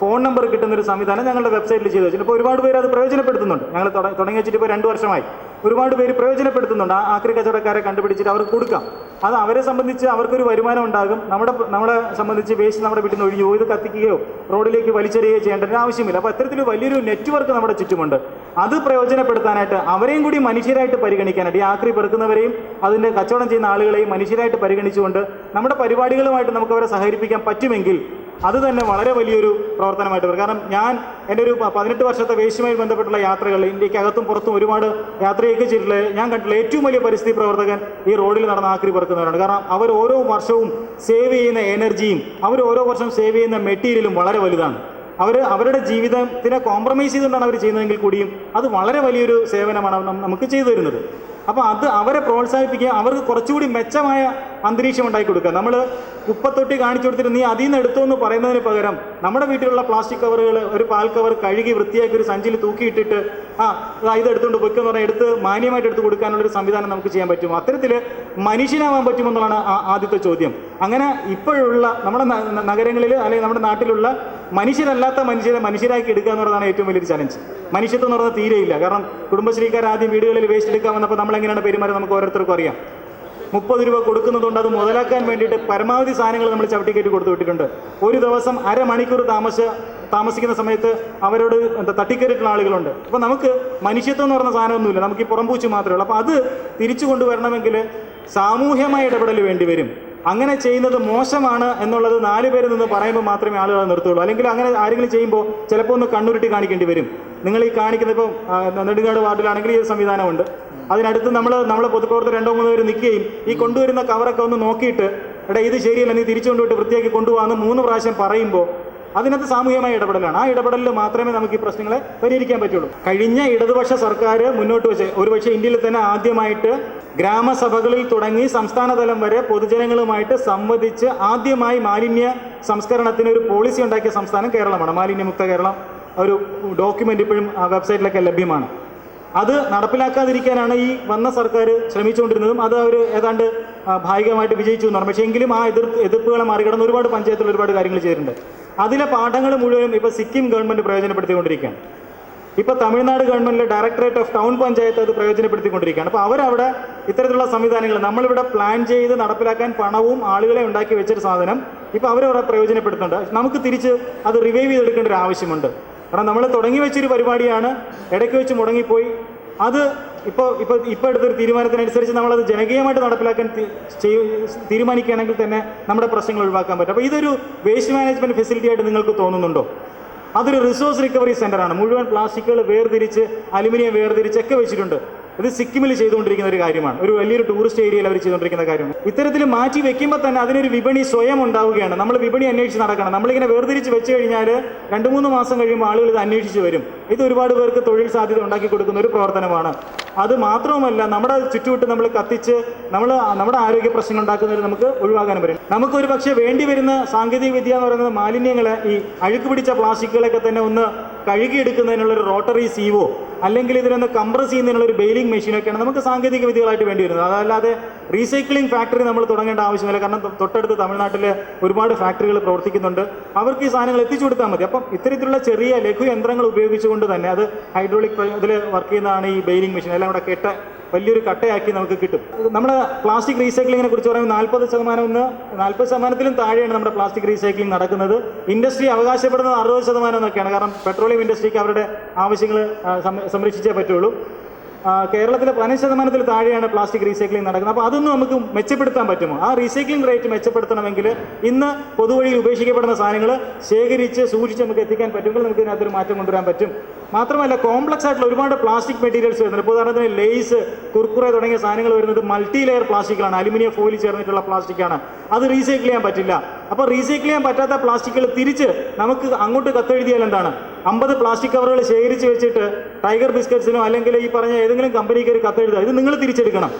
ഫോൺ നമ്പർ കിട്ടുന്നൊരു സംവിധാനം ഞങ്ങളുടെ വെബ്സൈറ്റിൽ ചെയ്തു വെച്ചിട്ടുണ്ട്. ഇപ്പോൾ ഒരുപാട് പേര് അത് പ്രയോജനപ്പെടുത്തുന്നുണ്ട്. ഞങ്ങൾ തുടങ്ങി വെച്ചിട്ട് ഇപ്പോൾ 2 വർഷമായി. ഒരുപാട് പേര് പ്രയോജനപ്പെടുത്തുന്നുണ്ട്. ആക്രി കച്ചവടക്കാരെ കണ്ടുപിടിച്ചിട്ട് അവർക്ക് കൊടുക്കാം. അത് അവരെ സംബന്ധിച്ച് അവർക്കൊരു വരുമാനം ഉണ്ടാകും. നമ്മളെ സംബന്ധിച്ച് വേസ്റ്റ് നമ്മുടെ വീട്ടിൽ നിന്ന് ഒഴിഞ്ഞു ഇത് കത്തിക്കുകയോ റോഡിലേക്ക് വലിച്ചെറിയുകയോ ചെയ്യേണ്ട ഒരു ആവശ്യമില്ല. അപ്പോൾ അത്തരത്തിൽ വലിയൊരു നെറ്റ്വർക്ക് നമ്മുടെ ചുറ്റുമുണ്ട്. അത് പ്രയോജനപ്പെടുത്താനായിട്ട് അവരെയും കൂടി മനുഷ്യരായിട്ട് പരിഗണിക്കാനായിട്ട്, ഈ ആക്രി പെറുക്കുന്നവരെയും അതിൻ്റെ കച്ചവടം ചെയ്യുന്ന ആളുകളെയും മനുഷ്യരായിട്ട് പരിഗണിച്ചുകൊണ്ട് നമ്മുടെ പരിപാടികളുമായിട്ട് നമുക്ക് അവരെ സഹകരിപ്പിക്കാൻ പറ്റുമെങ്കിൽ അത് തന്നെ വളരെ വലിയൊരു പ്രവർത്തനമായിട്ട് വരും. കാരണം ഞാൻ എൻ്റെ ഒരു 18 വർഷത്തെ വേസ്റ്റുമായി ബന്ധപ്പെട്ടുള്ള യാത്രകൾ, ഇന്ത്യക്കകത്തും പുറത്തും ഒരുപാട് യാത്രയൊക്കെ ചെയ്തിട്ടുള്ള ഞാൻ കണ്ടിട്ടുള്ള ഏറ്റവും വലിയ പരിസ്ഥിതി പ്രവർത്തകൻ ഈ റോഡിൽ നടന്ന ആക്രി പെറുക്കുന്നവരാണ്. കാരണം അവർ ഓരോ വർഷവും സേവ് ചെയ്യുന്ന എനർജിയും അവർ ഓരോ വർഷം സേവ് ചെയ്യുന്ന മെറ്റീരിയലും വളരെ വലുതാണ്. അവരുടെ ജീവിതത്തിനെ കോംപ്രമൈസ് ചെയ്തുകൊണ്ടാണ് അവർ ചെയ്യുന്നതെങ്കിൽ കൂടിയും അത് വളരെ വലിയൊരു സേവനമാണ് നമുക്ക് ചെയ്തു തരുന്നത്. അപ്പോൾ അവരെ പ്രോത്സാഹിപ്പിക്കുക, അവർക്ക് കുറച്ചുകൂടി മെച്ചമായ അന്തരീക്ഷം ഉണ്ടാക്കി കൊടുക്കുക. നമ്മൾ കുപ്പത്തൊട്ടി കാണിച്ചു കൊടുത്തിട്ട് നീ അതിൽ നിന്ന് എടുത്തോ എന്ന് പറയുന്നതിന് പകരം നമ്മുടെ വീട്ടിലുള്ള പ്ലാസ്റ്റിക് കവറുകൾ, ഒരു പാൽ കവർ കഴുകി വൃത്തിയാക്കി ഒരു സഞ്ചിയിൽ തൂക്കിയിട്ടിട്ട് ഇത് എടുത്തുകൊണ്ട് പൊയ്ക്കെന്ന് പറഞ്ഞാൽ എടുത്ത് മാന്യമായിട്ട് എടുത്ത് കൊടുക്കാനുള്ളൊരു സംവിധാനം നമുക്ക് ചെയ്യാൻ പറ്റുമോ? അത്തരത്തിൽ മനുഷ്യനാവാൻ പറ്റുമെന്നുള്ളതാണ് ആദ്യത്തെ ചോദ്യം. അങ്ങനെ ഇപ്പോഴുള്ള നമ്മുടെ നഗരങ്ങളിൽ അല്ലെങ്കിൽ നമ്മുടെ നാട്ടിലുള്ള മനുഷ്യരല്ലാത്ത മനുഷ്യരെ മനുഷ്യരാക്കി എടുക്കുക എന്നുള്ളതാണ് ഏറ്റവും വലിയൊരു ചലഞ്ച്. മനുഷ്യത്വം എന്ന് പറയുന്നത് തീരെയില്ല. കാരണം കുടുംബശ്രീക്കാർ ആദ്യം വീടുകളിൽ വേസ്റ്റ് എടുക്കാൻ വന്നപ്പോൾ നമ്മളെങ്ങനെയാണ് പെരുമാറുന്നത് നമുക്ക് ഓരോരുത്തർക്കും അറിയാം. 30 രൂപ കൊടുക്കുന്നതുകൊണ്ട് അത് മുതലാക്കാൻ വേണ്ടിയിട്ട് പരമാവധി സാധനങ്ങൾ നമ്മൾ ചവിട്ടിക്കയറ്റി കൊടുത്തു വിട്ടിട്ടുണ്ട്. ഒരു ദിവസം അരമണിക്കൂർ താമസിക്കുന്ന സമയത്ത് അവരോട് തട്ടിക്കയറിയിട്ടുള്ള ആളുകളുണ്ട്. അപ്പോൾ നമുക്ക് മനുഷ്യത്വം എന്ന് പറഞ്ഞ സാധനമൊന്നുമില്ല, നമുക്ക് ഈ പുറംപൂച്ച് മാത്രമേ ഉള്ളൂ. അപ്പോൾ അത് തിരിച്ചു കൊണ്ടുവരണമെങ്കിൽ സാമൂഹ്യമായ ഇടപെടൽ വേണ്ടി വരും. അങ്ങനെ ചെയ്യുന്നത് മോശമാണ് എന്നുള്ളത് 4 പേരിൽ നിന്ന് പറയുമ്പോൾ മാത്രമേ ആളുകൾ നിർത്തുള്ളൂ. അല്ലെങ്കിൽ അങ്ങനെ ആരെങ്കിലും ചെയ്യുമ്പോൾ ചിലപ്പോൾ ഒന്ന് കണ്ണുരുട്ടി കാണിക്കേണ്ടി വരും. നിങ്ങൾ ഈ കാണിക്കുന്ന ഇപ്പോൾ നെടുങ്കാട് വാർഡിലാണെങ്കിൽ ഈ സംവിധാനമുണ്ട്. അതിനടുത്ത് നമ്മളെ പൊതുപ്രവർത്തകർ 2-3 പേര് നിൽക്കുകയും ഈ കൊണ്ടുവരുന്ന കവറൊക്കെ ഒന്ന് നോക്കിയിട്ട് എടാ ഇത് ശരിയല്ല നീ തിരിച്ചു കൊണ്ടുപോയിട്ട് വൃത്തിയാക്കി കൊണ്ടുപോകാമെന്ന് 3 പ്രാവശ്യം പറയുമ്പോൾ അതിനകത്ത് സാമൂഹികമായ ഇടപെടലാണ്. ആ ഇടപെടലിൽ മാത്രമേ നമുക്ക് ഈ പ്രശ്നങ്ങളെ പരിഹരിക്കാൻ പറ്റുള്ളൂ. കഴിഞ്ഞ ഇടതുപക്ഷ സർക്കാർ മുന്നോട്ട് വെച്ച് ഒരുപക്ഷെ ഇന്ത്യയിൽ തന്നെ ആദ്യമായിട്ട് ഗ്രാമസഭകളിൽ തുടങ്ങി സംസ്ഥാന തലം വരെ പൊതുജനങ്ങളുമായിട്ട് സംവദിച്ച് ആദ്യമായി മാലിന്യ സംസ്കരണത്തിന് ഒരു പോളിസി ഉണ്ടാക്കിയ സംസ്ഥാനം കേരളമാണ്. മാലിന്യമുക്ത കേരളം ഒരു ഡോക്യുമെൻ്റ് ഇപ്പോഴും വെബ്സൈറ്റിലൊക്കെ ലഭ്യമാണ്. അത് നടപ്പിലാക്കാതിരിക്കാനാണ് ഈ വന്ന സർക്കാർ ശ്രമിച്ചുകൊണ്ടിരുന്നതും അത് അവർ ഏതാണ്ട് ഭാഗികമായിട്ട് വിജയിച്ചു എന്ന് പറഞ്ഞു. പക്ഷേ എങ്കിലും ആ എതിർപ്പുകളെ മറികടന്ന് ഒരുപാട് പഞ്ചായത്തിൽ ഒരുപാട് കാര്യങ്ങൾ ചെയ്തിട്ടുണ്ട്. അതിലെ പാഠങ്ങൾ മുഴുവനും ഇപ്പോൾ സിക്കിം ഗവൺമെൻറ് പ്രയോജനപ്പെടുത്തിക്കൊണ്ടിരിക്കുകയാണ്. ഇപ്പോൾ തമിഴ്നാട് ഗവൺമെൻറ്റിലെ ഡയറക്ടറേറ്റ് ഓഫ് ടൗൺ പഞ്ചായത്ത് അത് പ്രയോജനപ്പെടുത്തിക്കൊണ്ടിരിക്കുകയാണ്. അപ്പോൾ അവരവിടെ ഇത്തരത്തിലുള്ള സംവിധാനങ്ങൾ നമ്മളിവിടെ പ്ലാൻ ചെയ്ത് നടപ്പിലാക്കാൻ പണവും ആളുകളെ ഉണ്ടാക്കി വെച്ചൊരു സാധനം ഇപ്പോൾ അവരവിടെ പ്രയോജനപ്പെടുത്തുന്നുണ്ട്. നമുക്ക് തിരിച്ച് അത് റിവൈവ് ചെയ്തെടുക്കേണ്ട ഒരു ആവശ്യമുണ്ട്. കാരണം നമ്മൾ തുടങ്ങി വെച്ചൊരു പരിപാടിയാണ്, ഇടയ്ക്ക് വെച്ച് മുടങ്ങിപ്പോയി. അത് ഇപ്പോൾ എടുത്തൊരു തീരുമാനത്തിനനുസരിച്ച് നമ്മളത് ജനകീയമായിട്ട് നടപ്പിലാക്കാൻ തീരുമാനിക്കുകയാണെങ്കിൽ തന്നെ നമ്മുടെ പ്രശ്നങ്ങൾ ഒഴിവാക്കാൻ പറ്റും. അപ്പോൾ ഇതൊരു വേസ്റ്റ് മാനേജ്മെൻറ്റ് ഫെസിലിറ്റി ആയിട്ട് നിങ്ങൾക്ക് തോന്നുന്നുണ്ടോ? അതൊരു റിസോഴ്സ് റിക്കവറി സെൻ്ററാണ്. മുഴുവൻ പ്ലാസ്റ്റിക്കുകൾ വേർതിരിച്ച് അലുമിനിയം വേർതിരിച്ചൊക്കെ വെച്ചിട്ടുണ്ട്. ഇത് സിക്കിമിൽ ചെയ്തുകൊണ്ടിരിക്കുന്ന ഒരു കാര്യമാണ്. ഒരു വലിയൊരു ടൂറിസ്റ്റ് ഏരിയയിൽ അവർ ചെയ്തുകൊണ്ടിരിക്കുന്ന കാര്യമാണ്. ഇത്തരത്തിൽ മാറ്റി വെക്കുമ്പോൾ തന്നെ അതിനൊരു വിപണി സ്വയം ഉണ്ടാവുകയാണ്. നമ്മൾ വിപണി അന്വേഷിച്ച് നടക്കണം. നമ്മളിങ്ങനെ വേർതിരിച്ച് വെച്ച് കഴിഞ്ഞാൽ 2-3 മാസം കഴിയുമ്പോൾ ആളുകൾ ഇത് അന്വേഷിച്ച് വരും. ഇത് ഒരുപാട് പേർക്ക് തൊഴിൽ സാധ്യത ഉണ്ടാക്കി കൊടുക്കുന്ന ഒരു പ്രവർത്തനമാണ്. അത് മാത്രവുമല്ല നമ്മുടെ ചുറ്റുവിട്ട് നമ്മൾ കത്തിച്ച് നമ്മുടെ ആരോഗ്യ പ്രശ്നങ്ങൾ ഉണ്ടാക്കുന്നതിൽ നമുക്ക് ഒഴിവാക്കാൻ പറ്റും. നമുക്കൊരു പക്ഷേ വേണ്ടി വരുന്ന സാങ്കേതിക വിദ്യ എന്ന് പറയുന്നത് മാലിന്യങ്ങളെ ഈ അഴുക്ക് പിടിച്ച പ്ലാസ്റ്റിക്കുകളൊക്കെ തന്നെ ഒന്ന് കഴുകിയെടുക്കുന്നതിനുള്ളൊരു റോട്ടറി സീവോ അല്ലെങ്കിൽ ഇതിനൊന്ന് കംപ്രസ് ചെയ്യുന്നതിനുള്ളൊരു ബെയിലിംഗ് മെഷീനൊക്കെയാണ് നമുക്ക് സാങ്കേതിക വിദ്യകളായിട്ട് വേണ്ടി വരുന്നത്. അതല്ലാതെ റീസൈക്ലിംഗ് ഫാക്ടറി നമ്മൾ തുടങ്ങേണ്ട ആവശ്യമില്ല. കാരണം തൊട്ടടുത്ത് തമിഴ്നാട്ടിൽ ഒരുപാട് ഫാക്ടറികൾ പ്രവർത്തിക്കുന്നുണ്ട്. അവർക്ക് ഈ സാധനങ്ങൾ എത്തിച്ചു കൊടുത്താൽ മതി. അപ്പം ഇത്തരത്തിലുള്ള ചെറിയ ലഘു യന്ത്രങ്ങൾ ഉപയോഗിച്ചുകൊണ്ട് തന്നെ അത് ഹൈഡ്രോളിക് ഇതിൽ വർക്ക് ചെയ്യുന്നതാണ് ഈ ബെയിലിംഗ് മെഷീൻ. എല്ലാം കൂടെ കെട്ട വലിയൊരു കട്ടയാക്കി നമുക്ക് കിട്ടും. നമ്മുടെ പ്ലാസ്റ്റിക് റീസൈക്ലിങ്ങിനെ കുറിച്ച് പറയുമ്പോൾ 40%-40%-ത്തിലും താഴെയാണ് നമ്മുടെ പ്ലാസ്റ്റിക് റീസൈക്ലിംഗ് നടക്കുന്നത്. ഇൻഡസ്ട്രി അവകാശപ്പെടുന്നത് 60% എന്നൊക്കെയാണ്. കാരണം പെട്രോളിയം ഇൻഡസ്ട്രിക്ക് അവരുടെ ആവശ്യങ്ങൾ സംരക്ഷിച്ചേ പറ്റുള്ളൂ. കേരളത്തിലെ 15%-ത്തിൽ താഴെയാണ് പ്ലാസ്റ്റിക് റീസൈക്ലിംഗ് നടക്കുന്നത്. അപ്പോൾ അതൊന്നും നമുക്ക് മെച്ചപ്പെടുത്താൻ പറ്റുമോ? ആ റീസൈക്ലിംഗ് റേറ്റ് മെച്ചപ്പെടുത്തണമെങ്കിൽ ഇന്ന് പൊതുവഴിയിൽ ഉപേക്ഷിക്കപ്പെടുന്ന സാധനങ്ങൾ ശേഖരിച്ച് സൂക്ഷിച്ച് നമുക്ക് എത്തിക്കാൻ പറ്റുമെങ്കിൽ നമുക്ക് ഇതിനകത്തൊരു മാറ്റം കൊണ്ടുവരാൻ പറ്റും. മാത്രമല്ല കോംപ്ലക്സ് ആയിട്ടുള്ള ഒരുപാട് പ്ലാസ്റ്റിക് മെറ്റീരിയൽസ് വരുന്നുണ്ട്. ഇപ്പോൾ ഉദാഹരണത്തിന് ലേസ്, കുർക്കുറെ തുടങ്ങിയ സാധനങ്ങൾ വരുന്നത് മൾട്ടി ലെയർ പ്ലാസ്റ്റിക്കുകളാണ്. അലുമിനിയം ഫോയിൽ ചേർന്നിട്ടുള്ള പ്ലാസ്റ്റിക്കാണ്. അത് റീസൈക്കിൾ ചെയ്യാൻ പറ്റില്ല. അപ്പോൾ റീസൈക്കിൾ ചെയ്യാൻ പറ്റാത്ത പ്ലാസ്റ്റിക്കുകൾ തിരിച്ച് നമുക്ക് അങ്ങോട്ട് കത്തെഴുതിയാൽ എന്താണ്? 50 പ്ലാസ്റ്റിക് കവറുകൾ ശേഖരിച്ച് വെച്ചിട്ട് ടൈഗർ ബിസ്ക്കറ്റ്സിനോ അല്ലെങ്കിൽ ഈ പറഞ്ഞ ഏതെങ്കിലും കമ്പനിക്ക് ഒരു കത്തെഴുതുക. ഇത് നിങ്ങൾ തിരിച്ചെടുക്കണം.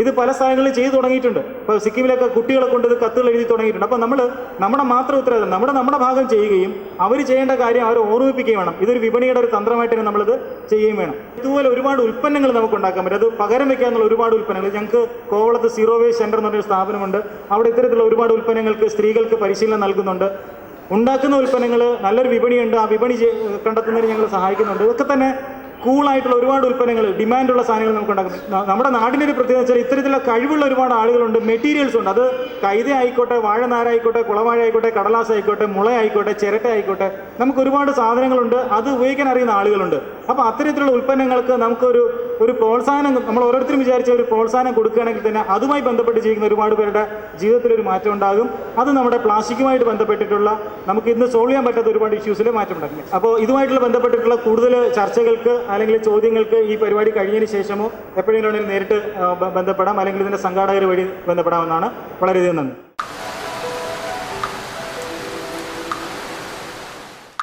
ഇത് പല സ്ഥലങ്ങളിലും ചെയ്തു തുടങ്ങിയിട്ടുണ്ട്. ഇപ്പോൾ സിക്കിമിലൊക്കെ കുട്ടികളെ കൊണ്ട് ഇത് കത്തുകൾ എഴുതി തുടങ്ങിയിട്ടുണ്ട്. അപ്പോൾ നമ്മൾ നമ്മുടെ മാത്രം ഉത്തരവാദിത്തം നമ്മുടെ ഭാഗം ചെയ്യുകയും അവർ ചെയ്യേണ്ട കാര്യം അവരെ ഓർമ്മിപ്പിക്കുകയും വേണം. ഇതൊരു വിപണിയുടെ ഒരു തന്ത്രമായിട്ട് തന്നെ നമ്മളിത് ചെയ്യുകയും വേണം. ഇതുപോലെ ഒരുപാട് ഉൽപ്പന്നങ്ങൾ നമുക്ക് ഉണ്ടാക്കാൻ പറ്റും. അത് പകരം വയ്ക്കാനുള്ള ഒരുപാട് ഉൽപ്പന്നങ്ങൾ. ഞങ്ങൾക്ക് കോവളത്ത് സീറോ വേസ്റ്റ് സെൻ്റർ എന്ന് പറഞ്ഞൊരു സ്ഥാപനമുണ്ട്. അവിടെ ഇത്തരത്തിലുള്ള ഒരുപാട് ഉൽപ്പന്നങ്ങൾക്ക് സ്ത്രീകൾക്ക് പരിശീലനം നൽകുന്നുണ്ട്. ഉണ്ടാക്കുന്ന ഉൽപ്പന്നങ്ങൾ നല്ലൊരു വിപണിയുണ്ട്. ആ വിപണി കണ്ടെത്തുന്നതിന് ഞങ്ങൾ സഹായിക്കുന്നുണ്ട്. ഇതൊക്കെ തന്നെ കൂളായിട്ടുള്ള ഒരുപാട് ഉൽപ്പന്നങ്ങൾ, ഡിമാൻഡുള്ള സാധനങ്ങൾ നമുക്ക് ഉണ്ടാക്കുന്നത്. നമ്മുടെ നാടിൻ്റെ ഒരു പ്രത്യേകത വെച്ചാൽ ഇത്തരത്തിലുള്ള കഴിവുള്ള ഒരുപാട് ആളുകളുണ്ട്, മെറ്റീരിയൽസ് ഉണ്ട്. അത് കൈത ആയിക്കോട്ടെ, വാഴനാരായിക്കോട്ടെ, കുളവാഴ ആയിക്കോട്ടെ, കടലാസ് ആയിക്കോട്ടെ, മുള ആയിക്കോട്ടെ, ചിരട്ട ആയിക്കോട്ടെ, നമുക്ക് ഒരുപാട് സാധനങ്ങളുണ്ട്. അത് ഉപയോഗിക്കാൻ അറിയുന്ന ആളുകളുണ്ട്. അപ്പോൾ അത്തരത്തിലുള്ള ഉൽപ്പന്നങ്ങൾക്ക് നമുക്കൊരു പ്രോത്സാഹനം, നമ്മൾ ഓരോരുത്തരും വിചാരിച്ച ഒരു പ്രോത്സാഹനം കൊടുക്കുകയാണെങ്കിൽ തന്നെ അതുമായി ബന്ധപ്പെട്ട് ജീവിക്കുന്ന ഒരുപാട് പേരുടെ ജീവിതത്തിലൊരു മാറ്റം ഉണ്ടാകും. അത് നമ്മുടെ പ്ലാസ്റ്റിക്കുമായിട്ട് ബന്ധപ്പെട്ടിട്ടുള്ള നമുക്ക് ഇന്ന് സോൾവ് ചെയ്യാൻ പറ്റാത്ത ഒരുപാട് ഇഷ്യൂസിൽ മാറ്റം ഉണ്ടാക്കും. അപ്പോൾ ഇതുമായിട്ടുള്ള ബന്ധപ്പെട്ടിട്ടുള്ള കൂടുതൽ ചർച്ചകൾക്ക് അല്ലെങ്കിൽ ചോദ്യങ്ങൾക്ക് ഈ പരിപാടി കഴിഞ്ഞതിന് ശേഷമോ എപ്പോഴെങ്കിലും നേരിട്ട് ബന്ധപ്പെടാം, അല്ലെങ്കിൽ ഇതിൻ്റെ സംഘാടകർ വഴി ബന്ധപ്പെടാമെന്നാണ്. വളരെയധികം നന്ദി.